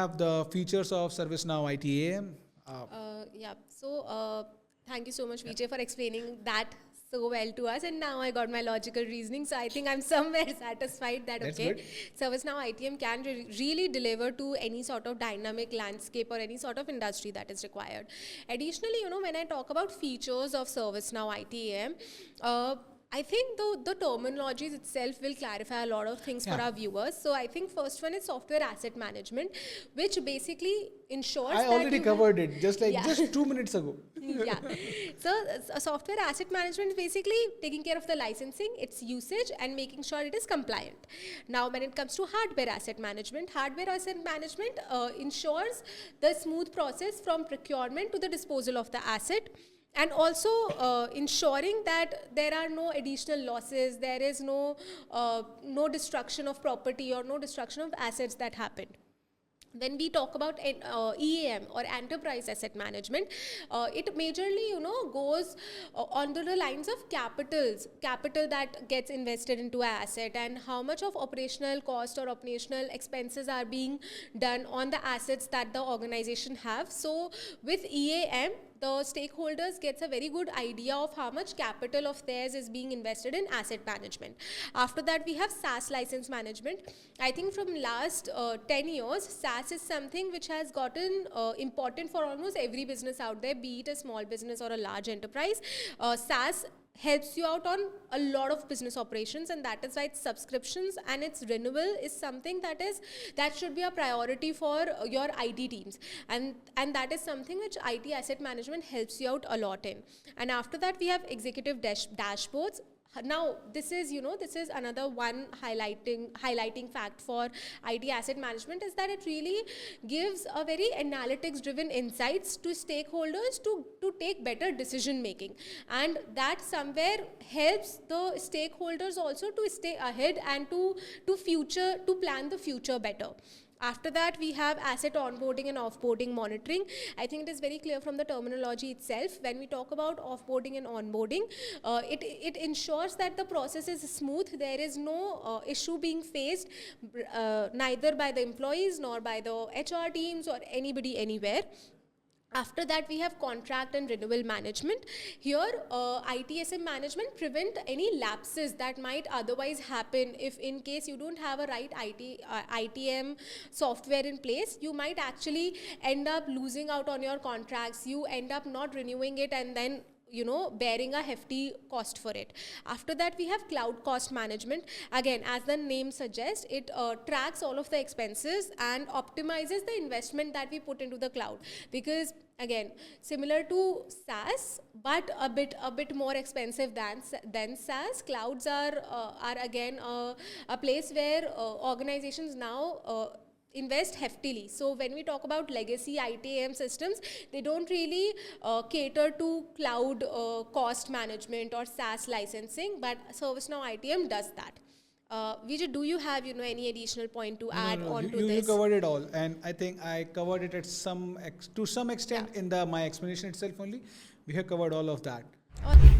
have the features of ServiceNow IT AM. Yeah. So thank you so much, Vijay, for explaining that so well to us, and now I got my logical reasoning, so I think I'm somewhere satisfied that That's okay, good. ServiceNow ITM can really deliver to any sort of dynamic landscape or any sort of industry that is required. Additionally, when I talk about features of ServiceNow ITM, I think the terminologies itself will clarify a lot of things for Yeah. our viewers. So I think first one is software asset management, which basically ensures I that already you covered it just Yeah. just 2 minutes ago. yeah. So a software asset management is basically taking care of the licensing, its usage, and making sure it is compliant. Now, when it comes to hardware asset management ensures the smooth process from procurement to the disposal of the asset, and also ensuring that there are no additional losses, there is no destruction of property or no destruction of assets that happened. When we talk about EAM or enterprise asset management, it majorly goes onto the lines of capital that gets invested into an asset, and how much of operational cost or operational expenses are being done on the assets that the organization have. So with EAM, the stakeholders gets a very good idea of how much capital of theirs is being invested in asset management. After that, we have SaaS license management. I think from last 10 years, SaaS is something which has gotten important for almost every business out there, be it a small business or a large enterprise. SaaS helps you out on a lot of business operations, and that is why its subscriptions and its renewal is something that should be a priority for your IT teams, and that is something which IT asset management helps you out a lot in. And after that, we have executive dashboards. Now, this is another one highlighting fact for IT asset management, is that it really gives a very analytics driven insights to stakeholders to take better decision making, and that somewhere helps the stakeholders also to stay ahead and to plan the future better. After that, we have asset onboarding and offboarding monitoring. I think it is very clear from the terminology itself. When we talk about offboarding and onboarding, it ensures that the process is smooth. There is no issue being faced, neither by the employees nor by the HR teams or anybody anywhere. After that, we have contract and renewal management. Here, ITSM management prevent any lapses that might otherwise happen if in case you don't have a right ITM software in place. You might actually end up losing out on your contracts. You end up not renewing it and then bearing a hefty cost for it. After that, we have cloud cost management. Again, as the name suggests, it tracks all of the expenses and optimizes the investment that we put into the cloud. Because again, similar to SaaS, but a bit more expensive than SaaS, clouds are again a place where organizations now invest heftily. So when we talk about legacy ITAM systems, they don't really cater to cloud cost management or SaaS licensing, but ServiceNow ITM does that. Vijay, do you have any additional point to add on to You this? covered it all, and I think I covered it to some extent in my explanation itself only. We have covered all of that. Okay.